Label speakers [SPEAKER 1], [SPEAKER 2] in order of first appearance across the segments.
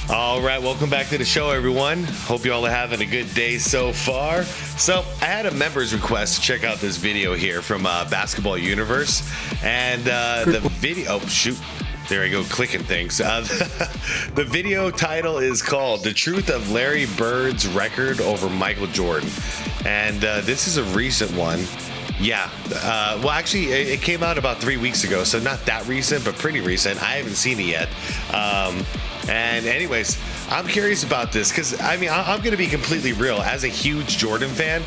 [SPEAKER 1] All right, welcome back to the show, everyone. Hope you all are having a good day so far. So I had a member's request to check out this video here from Basketball Universe, and the video. Oh shoot! There I go, clicking things. The video title is called "The Truth of Larry Bird's Record Over Michael Jordan," and this is a recent one. Yeah, well, actually, it came out about 3 weeks ago, so not that recent, but pretty recent. I haven't seen it yet. And anyways, I'm curious about this because, I mean, I'm going to be completely real. As a huge Jordan fan,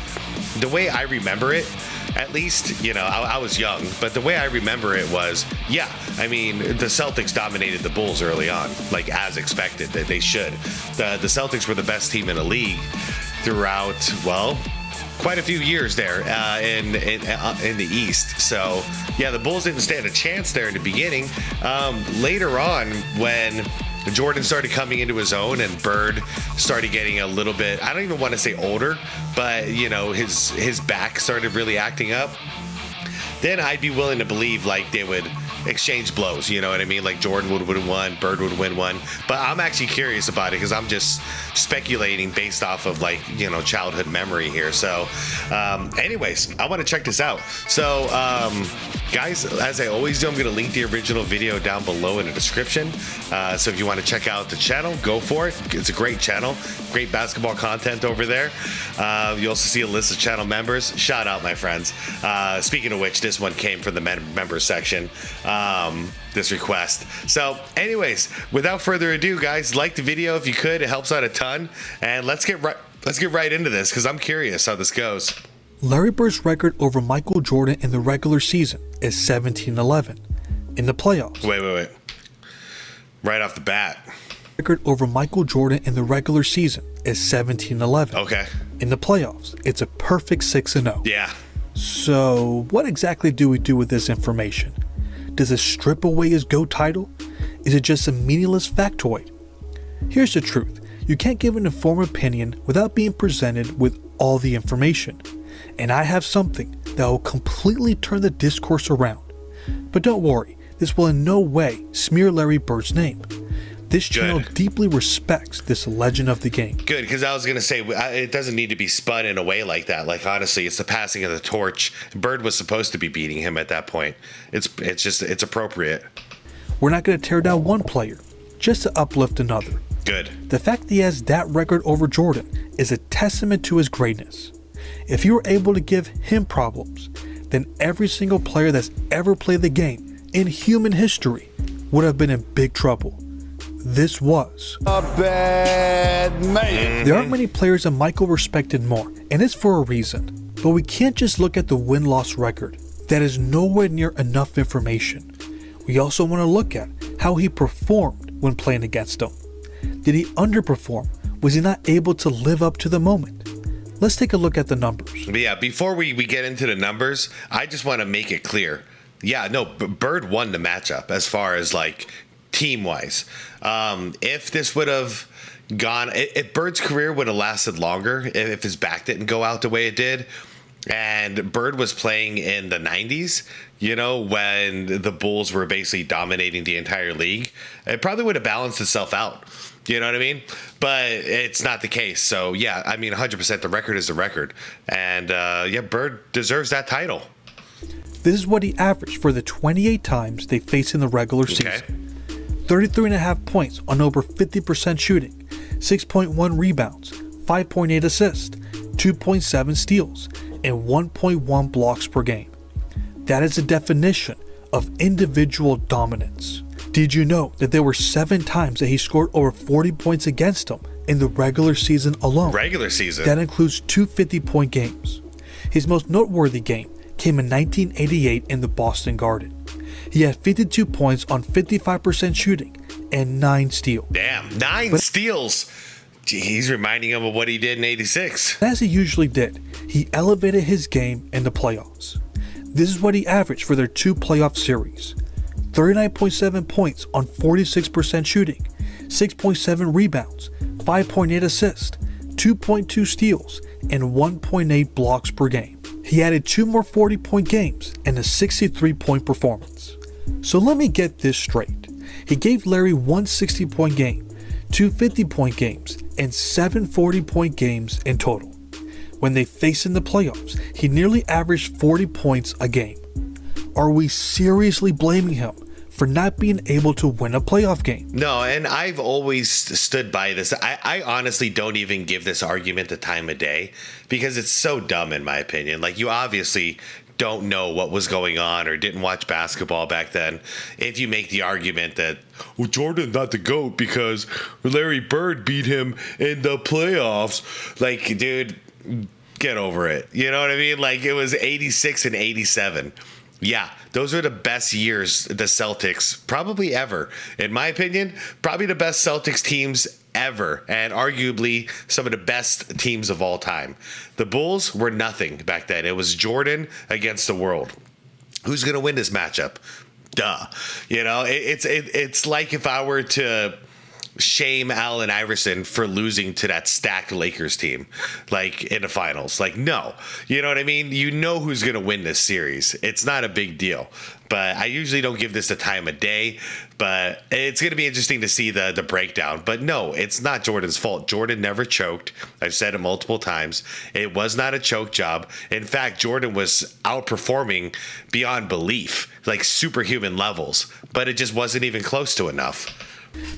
[SPEAKER 1] the way I remember it, at least, you know, I was young, but the way I remember it was, yeah, I mean, the Celtics dominated the Bulls early on, like as expected, that they should. The Celtics were the best team in the league throughout, well, quite a few years there in the East. So, yeah, the Bulls didn't stand a chance there in the beginning. Later on, when Jordan started coming into his own and Bird started getting a little bit, I don't even want to say older, but, you know, his back started really acting up, then I'd be willing to believe, like, they would exchange blows, you know what I mean? Like Jordan would win one, Bird would win one. But I'm actually curious about it because I'm just speculating based off of, like, you know, childhood memory here. So anyways, I want to check this out. So guys, as I always do, I'm going to link the original video down below in the description. So if you want to check out the channel, go for it. It's a great channel, great basketball content over there. You also see a list of channel members. Shout out, my friends. Speaking of which, this one came from the members section. This request. So anyways, without further ado, guys, like the video if you could. It helps out a ton. And let's get right into this because I'm curious how this goes.
[SPEAKER 2] Larry Bird's record over Michael Jordan in the regular season is 17-11. In the playoffs.
[SPEAKER 1] Wait. Right off the bat.
[SPEAKER 2] Record over Michael Jordan in the regular season is 17-11.
[SPEAKER 1] Okay.
[SPEAKER 2] In the playoffs, it's a perfect 6-0.
[SPEAKER 1] Yeah.
[SPEAKER 2] So what exactly do we do with this information? Does it strip away his GOAT title? Is it just a meaningless factoid? Here's the truth. You can't give an informed opinion without being presented with all the information. And I have something that will completely turn the discourse around. But don't worry, this will in no way smear Larry Bird's name. This channel deeply respects this legend of the game. Good,
[SPEAKER 1] because I was going to say, it doesn't need to be spun in a way like that. Like, honestly, it's the passing of the torch. Bird was supposed to be beating him at that point. It's appropriate.
[SPEAKER 2] We're not going to tear down one player, just to uplift another.
[SPEAKER 1] Good.
[SPEAKER 2] The fact that he has that record over Jordan is a testament to his greatness. If you were able to give him problems, then every single player that's ever played the game in human history would have been in big trouble. This was a bad man. There aren't many players that Michael respected more, and it's for a reason. But we can't just look at the win-loss record. That is nowhere near enough information. We also want to look at how he performed when playing against him. Did he underperform? Was he not able to live up to the moment? Let's take a look at the numbers.
[SPEAKER 1] Yeah, before we get into the numbers, I just want to make it clear. Yeah, no, Bird won the matchup as far as, like, team-wise. If this would have gone, if Bird's career would have lasted longer, if his back didn't go out the way it did, and Bird was playing in the 90s, you know, when the Bulls were basically dominating the entire league, it probably would have balanced itself out. You know what I mean? But it's not the case. So, yeah, I mean, 100% the record is the record. And, yeah, Bird deserves that title.
[SPEAKER 2] This is what he averaged for the 28 times they faced in the regular season. 33.5 points on over 50% shooting, 6.1 rebounds, 5.8 assists, 2.7 steals, and 1.1 blocks per game. That is the definition of individual dominance. Did you know that there were 7 times that he scored over 40 points against him in the regular season alone?
[SPEAKER 1] Regular season?
[SPEAKER 2] That includes 2 50-point games. His most noteworthy game came in 1988 in the Boston Garden. He had 52 points on 55% shooting and 9 steals.
[SPEAKER 1] Damn, 9 steals! Gee, he's reminding him of what he did in 86.
[SPEAKER 2] As he usually did, he elevated his game in the playoffs. This is what he averaged for their 2 playoff series. 39.7 points on 46% shooting, 6.7 rebounds, 5.8 assists, 2.2 steals, and 1.8 blocks per game. He added 2 more 40-point games and a 63-point performance. So let me get this straight. He gave Larry one 60-point game, 2 50-point games, and 7 40-point games in total. When they faced in the playoffs, he nearly averaged 40 points a game. Are we seriously blaming him for not being able to win a playoff game?
[SPEAKER 1] No, and I've always stood by this. I honestly don't even give this argument the time of day because it's so dumb in my opinion. Like, you obviously don't know what was going on or didn't watch basketball back then if you make the argument that, well, Jordan's not the GOAT because Larry Bird beat him in the playoffs. Like, dude, get over it. You know what I mean? Like, it was 86 and 87. Yeah, those are the best years the Celtics probably ever. In my opinion, probably the best Celtics teams ever, and arguably some of the best teams of all time. The Bulls were nothing back then. It was Jordan against the world. Who's going to win this matchup? Duh. You know, it's like if I were to shame Allen Iverson for losing to that stacked Lakers team, like in the finals. Like, no, you know what I mean? You know who's going to win this series. It's not a big deal, but I usually don't give this the time of day, but it's going to be interesting to see the breakdown. But no, it's not Jordan's fault. Jordan never choked. I've said it multiple times. It was not a choke job. In fact, Jordan was outperforming beyond belief, like superhuman levels, but it just wasn't even close to enough.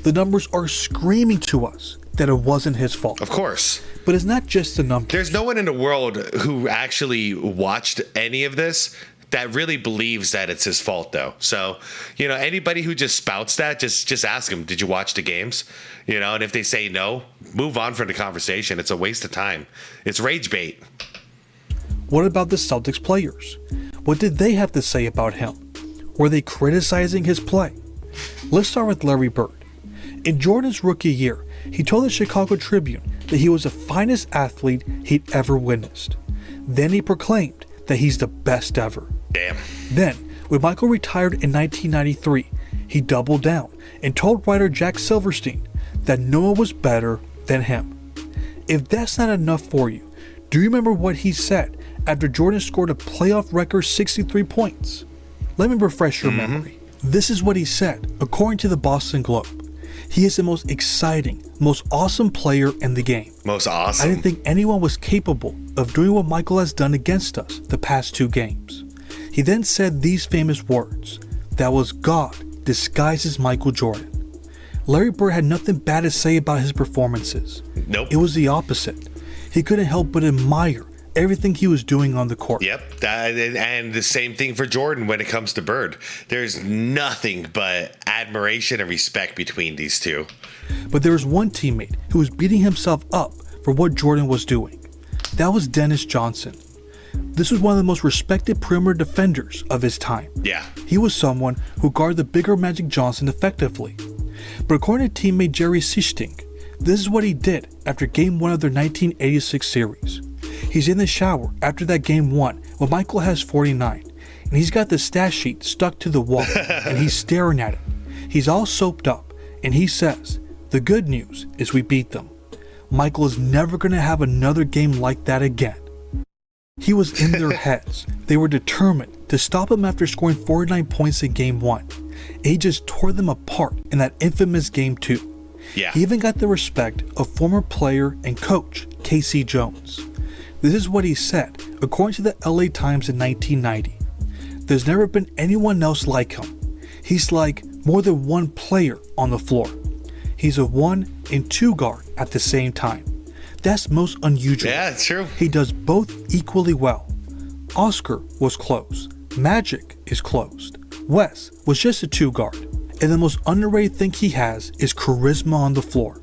[SPEAKER 2] The numbers are screaming to us that it wasn't his fault.
[SPEAKER 1] Of course.
[SPEAKER 2] But it's not just the numbers.
[SPEAKER 1] There's no one in the world who actually watched any of this that really believes that it's his fault, though. So, you know, anybody who just spouts that, just ask them, did you watch the games? You know, and if they say no, move on from the conversation. It's a waste of time. It's rage bait.
[SPEAKER 2] What about the Celtics players? What did they have to say about him? Were they criticizing his play? Let's start with Larry Bird. In Jordan's rookie year, he told the Chicago Tribune that he was the finest athlete he'd ever witnessed. Then he proclaimed that he's the best ever.
[SPEAKER 1] Damn.
[SPEAKER 2] Then, when Michael retired in 1993, he doubled down and told writer Jack Silverstein that no one was better than him. If that's not enough for you, do you remember what he said after Jordan scored a playoff record 63 points? Let me refresh your memory. This is what he said, according to the Boston Globe. He is the most exciting, most awesome player in the game.
[SPEAKER 1] Most awesome.
[SPEAKER 2] I didn't think anyone was capable of doing what Michael has done against us the past 2 games. He then said these famous words, that was God disguised as Michael Jordan. Larry Bird had nothing bad to say about his performances.
[SPEAKER 1] Nope.
[SPEAKER 2] It was the opposite. He couldn't help but admire everything he was doing on the court.
[SPEAKER 1] Yep, and the same thing for Jordan when it comes to Bird. There's nothing but admiration and respect between these two.
[SPEAKER 2] But there was one teammate who was beating himself up for what Jordan was doing. That was Dennis Johnson. This was one of the most respected perimeter defenders of his time.
[SPEAKER 1] Yeah.
[SPEAKER 2] He was someone who guarded the bigger Magic Johnson effectively. But according to teammate Jerry Sichting, this is what he did after Game 1 of their 1986 series. He's in the shower after that Game 1 when Michael has 49, and he's got the stat sheet stuck to the wall, and he's staring at it. He's all soaped up, and he says, the good news is we beat them. Michael is never going to have another game like that again. He was in their heads. They were determined to stop him after scoring 49 points in Game 1. And he just tore them apart in that infamous Game 2.
[SPEAKER 1] Yeah.
[SPEAKER 2] He even got the respect of former player and coach K.C. Jones. This is what he said, according to the LA Times in 1990. There's never been anyone else like him. He's like more than one player on the floor. He's a 1 and 2 guard at the same time. That's most unusual.
[SPEAKER 1] Yeah, it's true.
[SPEAKER 2] He does both equally well. Oscar was closed. Magic is closed. Wes was just a 2 guard. And the most underrated thing he has is charisma on the floor.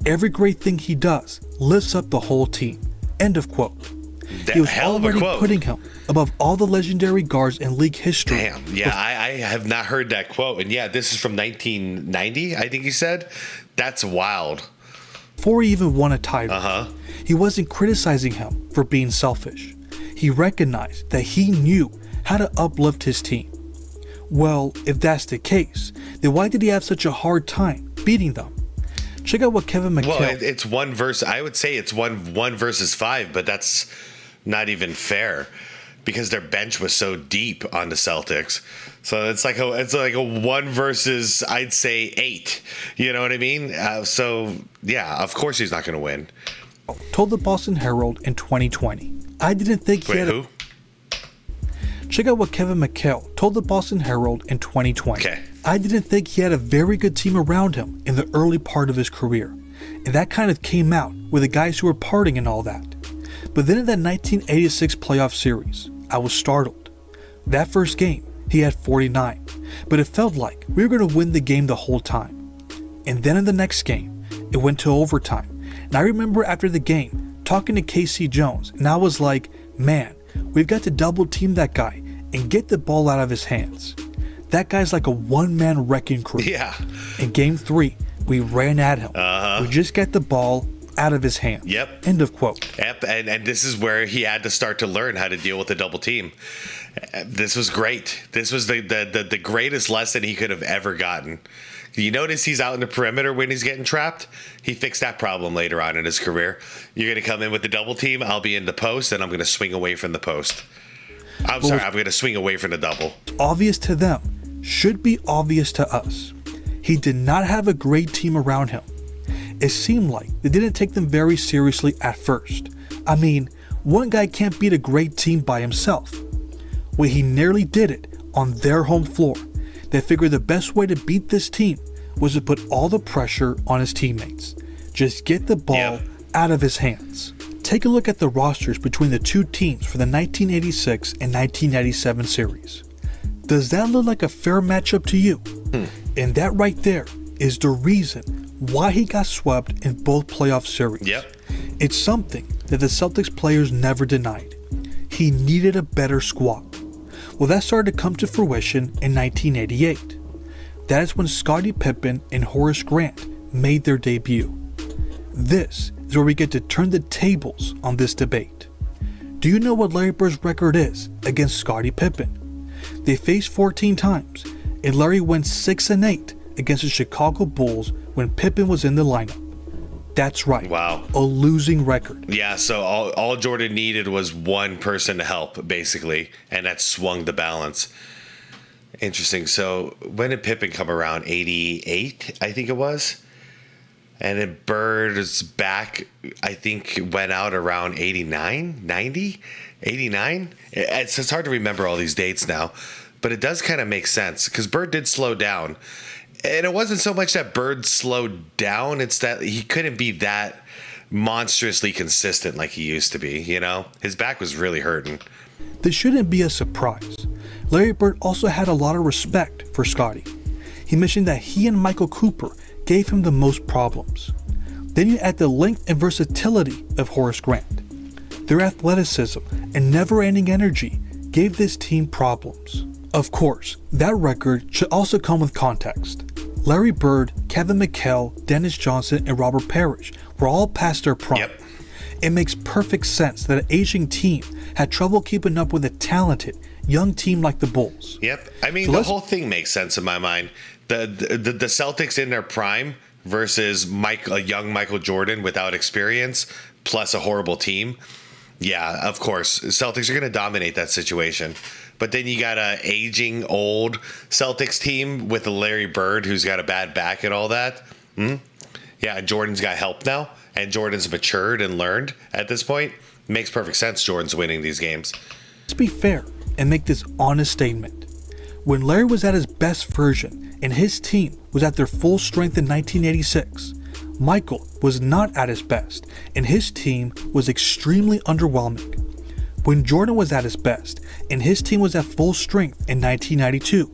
[SPEAKER 2] Every great thing he does lifts up the whole team. End of quote. He was already putting him above all the legendary guards in league history.
[SPEAKER 1] Damn. Yeah, I have not heard that quote. And yeah, this is from 1990, I think you said. That's wild.
[SPEAKER 2] Before he even won a title, he wasn't criticizing him for being selfish. He recognized that he knew how to uplift his team. Well, if that's the case, then why did he have such a hard time beating them? Check out what Kevin McHale...
[SPEAKER 1] Well, it's I would say it's one versus 5, but that's not even fair. because their bench was so deep on the Celtics. So it's like a 1 versus, I'd say, 8. You know what I mean? So yeah, of course he's not going to win.
[SPEAKER 2] Told the Boston Herald in 2020, I didn't think he had.
[SPEAKER 1] Who?
[SPEAKER 2] Check out what Kevin McHale told the Boston Herald in 2020.
[SPEAKER 1] Okay.
[SPEAKER 2] I didn't think he had a very good team around him in the early part of his career. And that kind of came out with the guys who were partying and all that. But then in that 1986 playoff series, I was startled. That first game, he had 49, but it felt like we were going to win the game the whole time. And then in the next game, it went to overtime. And I remember after the game, talking to Casey Jones, and I was like, man, we've got to double team that guy and get the ball out of his hands. That guy's like a one-man wrecking crew.
[SPEAKER 1] Yeah.
[SPEAKER 2] In game 3, we ran at him. We just got the ball out of his hands.
[SPEAKER 1] Yep.
[SPEAKER 2] End of quote.
[SPEAKER 1] Yep. And this is where he had to start to learn how to deal with the double team. This was great. This was the greatest lesson he could have ever gotten. You notice he's out in the perimeter when he's getting trapped? He fixed that problem later on in his career. You're going to come in with the double team, I'll be in the post, and I'm going to swing away from the post. I'm going to swing away from the double.
[SPEAKER 2] Obvious to them should be obvious to us. He did not have a great team around him. It seemed like they didn't take them very seriously at first. I mean, one guy can't beat a great team by himself. Well, he nearly did it on their home floor. They figured the best way to beat this team was to put all the pressure on his teammates. Just get the ball out of his hands. Take a look at the rosters between the two teams for the 1986 and 1997 series. Does that look like a fair matchup to you? And that right there is the reason why he got swept in both playoff series. It's something that the Celtics players never denied. He needed a better squad. Well, that started to come to fruition in 1988. That is when Scottie Pippen and Horace Grant made their debut. This is where we get to turn the tables on this debate. Do you know what Larry Bird's record is against Scottie Pippen? They faced 14 times, and Larry went 6-8 against the Chicago Bulls when Pippen was in the lineup. That's right.
[SPEAKER 1] Wow.
[SPEAKER 2] A losing record.
[SPEAKER 1] Yeah, so all Jordan needed was one person to help, basically, and that swung the balance. Interesting. So when did Pippen come around? 88, I think it was? And then Bird's back, I think, went out around 89, 90, 89. It's hard to remember all these dates now, but it does kind of make sense because Bird did slow down. And it wasn't so much that Bird slowed down, it's that he couldn't be that monstrously consistent like he used to be, you know? His back was really hurting.
[SPEAKER 2] This shouldn't be a surprise. Larry Bird also had a lot of respect for Scottie. He mentioned that he and Michael Cooper gave him the most problems. Then you add the length and versatility of Horace Grant. Their athleticism and never-ending energy gave this team problems. Of course, that record should also come with context. Larry Bird, Kevin McHale, Dennis Johnson, and Robert Parrish were all past their prime. It makes perfect sense that an aging team had trouble keeping up with a talented, young team like the Bulls.
[SPEAKER 1] I mean, the whole thing makes sense in my mind. The Celtics in their prime versus a young Michael Jordan without experience, plus a horrible team. Yeah, of course, Celtics are going to dominate that situation. But then you got a aging, old Celtics team with a Larry Bird who's got a bad back and all that. Yeah, Jordan's got help now, and Jordan's matured and learned at this point. Makes perfect sense Jordan's winning these games.
[SPEAKER 2] Let's be fair and make this honest statement. When Larry was at his best version and his team was at their full strength in 1986, Michael was not at his best and his team was extremely underwhelming. When Jordan was at his best and his team was at full strength in 1992,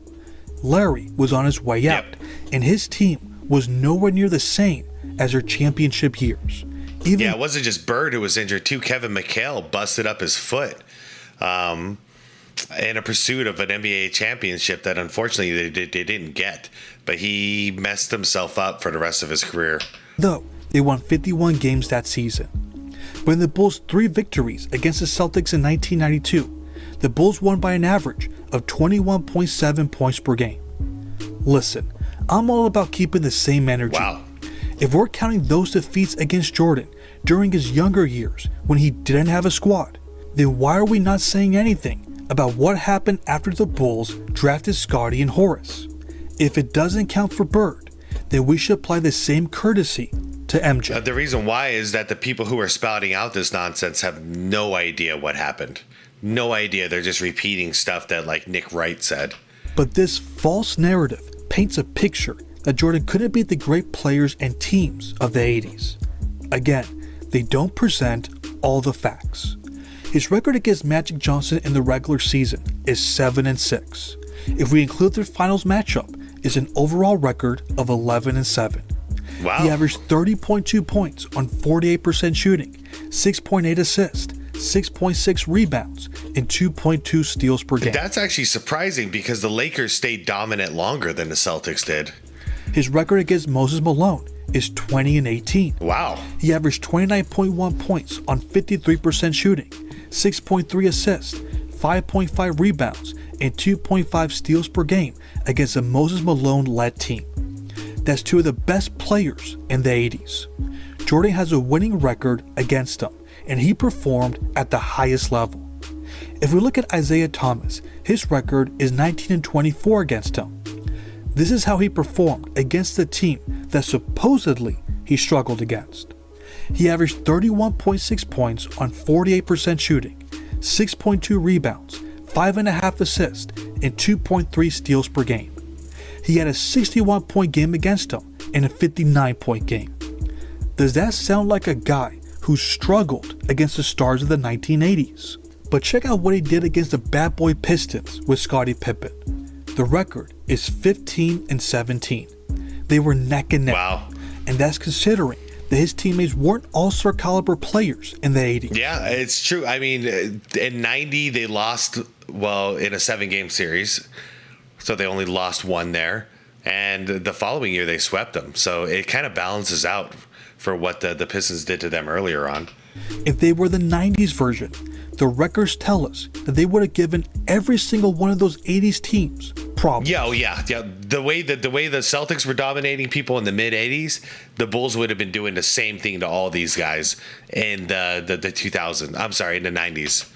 [SPEAKER 2] Larry was on his way out and his team was nowhere near the same as their championship years.
[SPEAKER 1] It wasn't just Bird who was injured too. Kevin McHale busted up his foot in a pursuit of an NBA championship that unfortunately they didn't get. But he messed himself up for the rest of his career.
[SPEAKER 2] Though they won 51 games that season. But in the Bulls' 3 victories against the Celtics in 1992, the Bulls won by an average of 21.7 points per game. Listen, I'm all about keeping the same energy. If we're counting those defeats against Jordan during his younger years when he didn't have a squad, then why are we not saying anything about what happened after the Bulls drafted Scotty and Horace? If it doesn't count for Bird, then we should apply the same courtesy to MJ.
[SPEAKER 1] The reason why is that the people who are spouting out this nonsense have no idea what happened. No idea. They're just repeating stuff that like Nick Wright said.
[SPEAKER 2] But this false narrative paints a picture that Jordan couldn't beat the great players and teams of the 80s. Again, they don't present all the facts. His record against Magic Johnson in the regular season is 7-6. If we include their finals matchup, it's an overall record of 11-7.
[SPEAKER 1] Wow.
[SPEAKER 2] He averaged 30.2 points on 48% shooting, 6.8 assists, 6.6 rebounds, and 2.2 steals per game.
[SPEAKER 1] That's actually surprising because the Lakers stayed dominant longer than the Celtics did.
[SPEAKER 2] His record against Moses Malone is 20-18.
[SPEAKER 1] Wow.
[SPEAKER 2] He averaged 29.1 points on 53% shooting, 6.3 assists, 5.5 rebounds, and 2.5 steals per game against a Moses Malone-led team. That's two of the best players in the 80s. Jordan has a winning record against them, and he performed at the highest level. If we look at Isaiah Thomas, his record is 19-24 against him. This is how he performed against the team that supposedly he struggled against. He averaged 31.6 points on 48% shooting, 6.2 rebounds, 5.5 assists, and 2.3 steals per game. He had a 61-point game against him and a 59-point game. Does that sound like a guy who struggled against the stars of the 1980s? But check out what he did against the bad boy Pistons with Scottie Pippen. The record is 15-17. They were neck and neck.
[SPEAKER 1] Wow.
[SPEAKER 2] And that's considering that his teammates weren't all-star caliber players in the 80s.
[SPEAKER 1] Yeah, it's true. I mean, in 90, they lost, well, in a 7-game series. So they only lost one there. And the following year, they swept them. So it kind of balances out for what the Pistons did to them earlier on.
[SPEAKER 2] If they were the 90s version, the records tell us that they would have given every single one of those 80s teams problems.
[SPEAKER 1] Yeah, The way the Celtics were dominating people in the mid 80s, the Bulls would have been doing the same thing to all these guys in the 2000s. I'm sorry, in the 90s.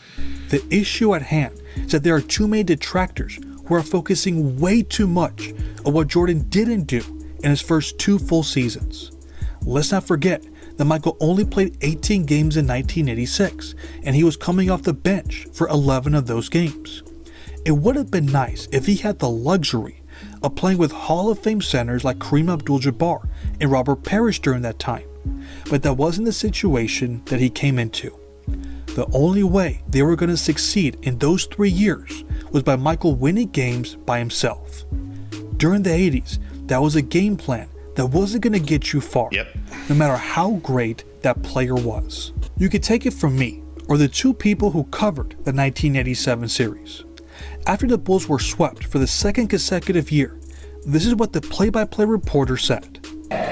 [SPEAKER 2] The issue at hand is that there are too many detractors who are focusing way too much on what Jordan didn't do in his first 2 full seasons. Let's not forget that Michael only played 18 games in 1986, and he was coming off the bench for 11 of those games. It would have been nice if he had the luxury of playing with Hall of Fame centers like Kareem Abdul-Jabbar and Robert Parrish during that time, but that wasn't the situation that he came into. The only way they were going to succeed in those 3 years was by Michael winning games by himself. During the 80s, that was a game plan that wasn't going to get you far, no matter how great that player was. You could take it from me, or the 2 people who covered the 1987 series. After the Bulls were swept for the 2nd consecutive year, this is what the play-by-play reporter said.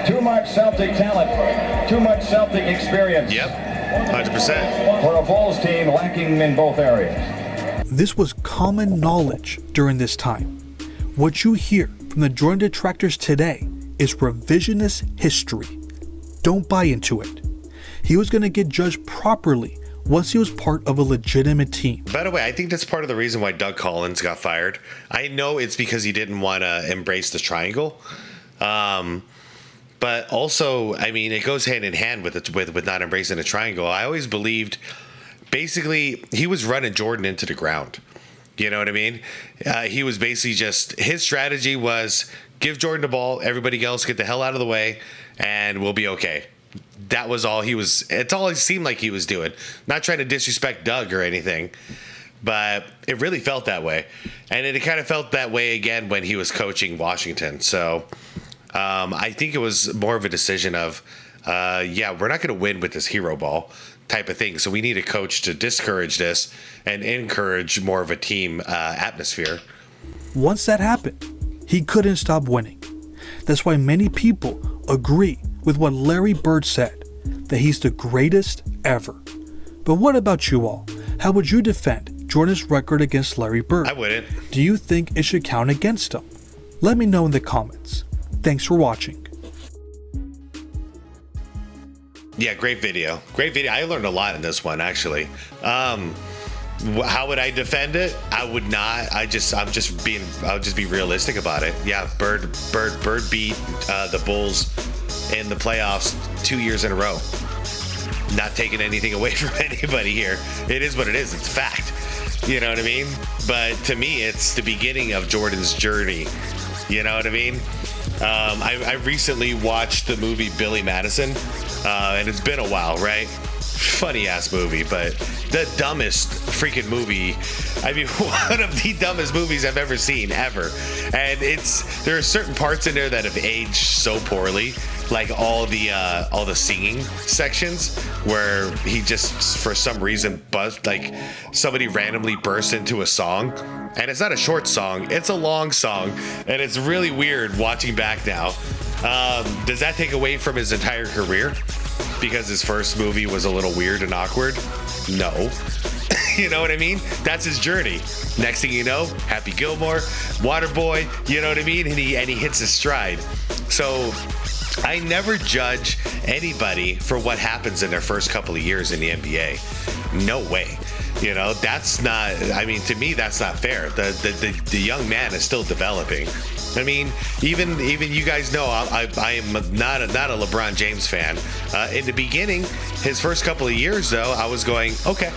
[SPEAKER 3] Too much Celtic talent, too much Celtic experience.
[SPEAKER 1] 100%.
[SPEAKER 3] For a Bulls team lacking in both areas.
[SPEAKER 2] This was common knowledge during this time. What you hear from the Jordan detractors today is revisionist history. Don't buy into it. He was going to get judged properly once he was part of a legitimate team.
[SPEAKER 1] By the way, I think that's part of the reason why Doug Collins got fired. I know it's because he didn't want to embrace the triangle. But also, I mean, it goes hand in hand with not embracing the triangle. I always believed, basically, he was running Jordan into the ground. You know what I mean? He was basically just, his strategy was give Jordan the ball, everybody else get the hell out of the way, and we'll be okay. That was all he was, it's all it seemed like he was doing. Not trying to disrespect Doug or anything, but it really felt that way. And it kind of felt that way again when he was coaching Washington. So I think it was more of a decision of, we're not going to win with this hero ball type of thing. So we need a coach to discourage this and encourage more of a team atmosphere.
[SPEAKER 2] Once that happened, he couldn't stop winning. That's why many people agree with what Larry Bird said, that he's the greatest ever. But what about you all? How would you defend Jordan's record against Larry Bird?
[SPEAKER 1] I wouldn't.
[SPEAKER 2] Do you think it should count against him? Let me know in the comments. Thanks for watching.
[SPEAKER 1] Yeah, great video. Great video. I learned a lot in this one, actually. How would I defend it? I would not. I'll just be realistic about it. Yeah, Bird beat the Bulls in the playoffs 2 years in a row. Not taking anything away from anybody here. It is what it is. It's fact. You know what I mean? But to me, it's the beginning of Jordan's journey. You know what I mean? I recently watched the movie Billy Madison, and it's been a while, right? Funny ass movie, but the dumbest freaking movie. I mean, one of the dumbest movies I've ever seen, ever. And there are certain parts in there that have aged so poorly, like all the singing sections where he just for some reason like somebody randomly bursts into a song, and it's not a short song, it's a long song, and it's really weird watching back now. Does that take away from his entire career because his first movie was a little weird and awkward? No. You know what I mean? That's his journey. Next thing you know, Happy Gilmore, Waterboy, you know what I mean? And he hits his stride. So I never judge anybody for what happens in their first couple of years in the NBA. No way. You know, that's not, I mean, to me, that's not fair. The young man is still developing. I mean, even you guys know I am not a LeBron James fan. In the beginning, his first couple of years, though, I was going, okay,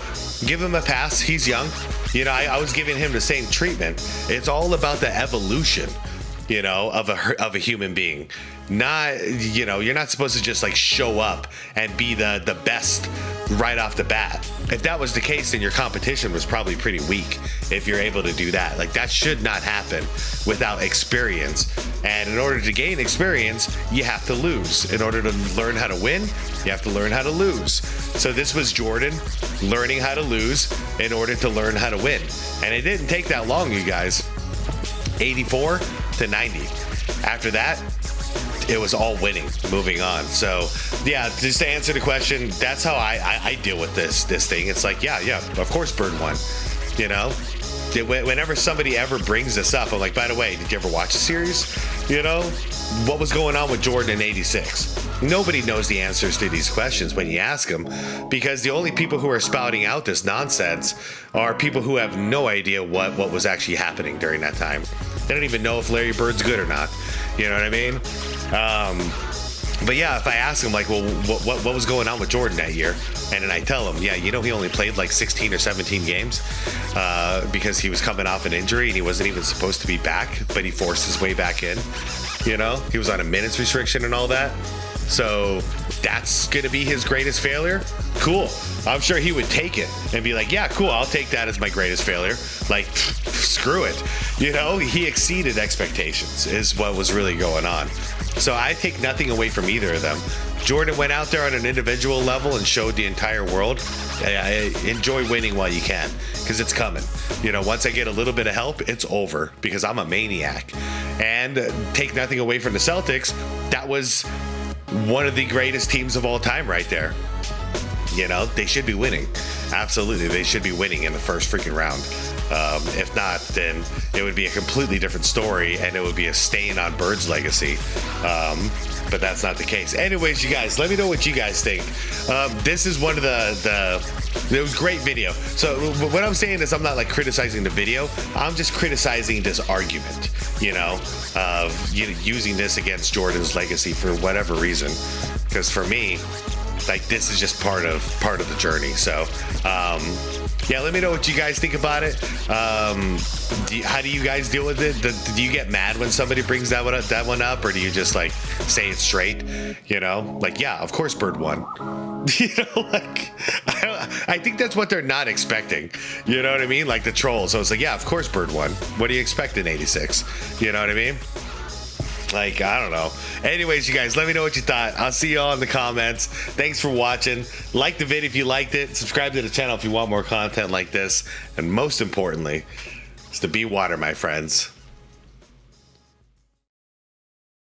[SPEAKER 1] give him a pass. He's young. You know, I was giving him the same treatment. It's all about the evolution, you know, of a human being. Not, you know, you're not supposed to just like show up and be the best right off the bat. If that was the case, then your competition was probably pretty weak if you're able to do that. Like, that should not happen without experience. And in order to gain experience, you have to lose. In order to learn how to win, you have to learn how to lose. So this was Jordan learning how to lose in order to learn how to win. And it didn't take that long, you guys. 84 to 90. After that, it was all winning, moving on. So yeah, just to answer the question, that's how I deal with this thing. It's like, yeah, of course Bird won. You know, whenever somebody ever brings this up, I'm like, by the way, did you ever watch the series? You know, what was going on with Jordan in 86? Nobody knows the answers to these questions when you ask them, because the only people who are spouting out this nonsense are people who have no idea what was actually happening during that time. They don't even know if Larry Bird's good or not. You know what I mean? But yeah, if I ask him, like, well, what was going on with Jordan that year? And then I tell him, yeah, you know, he only played like 16 or 17 games because he was coming off an injury and he wasn't even supposed to be back, but he forced his way back in. You know, he was on a minutes restriction and all that. So that's going to be his greatest failure? Cool. I'm sure he would take it and be like, yeah, cool, I'll take that as my greatest failure. Like, screw it. You know, he exceeded expectations is what was really going on. So I take nothing away from either of them. Jordan went out there on an individual level and showed the entire world, enjoy winning while you can, because it's coming. You know, once I get a little bit of help, it's over, because I'm a maniac. And take nothing away from the Celtics, that was one of the greatest teams of all time right there. You know, they should be winning. Absolutely, they should be winning in the first freaking round. If not, then it would be a completely different story, and it would be a stain on Bird's legacy. But that's not the case. Anyways, you guys, let me know what you guys think. This is one of it was a great video. So what I'm saying is, I'm not like criticizing the video. I'm just criticizing this argument, you know, of using this against Jordan's legacy for whatever reason. Because for me, like, this is just part of the journey. So yeah, let me know what you guys think about it. How do you guys deal with it? Do you get mad when somebody brings that one up, or do you just like say it straight? You know, like, yeah, of course Bird won. You know, like, I think that's what they're not expecting. You know what I mean? Like the trolls. So it's like, yeah, of course Bird won. What do you expect in 86? You know what I mean? Like, I don't know. Anyways, you guys, let me know what you thought. I'll see y'all in the comments. Thanks for watching. Like the video if you liked it. Subscribe to the channel if you want more content like this. And most importantly, it's to be water, my friends.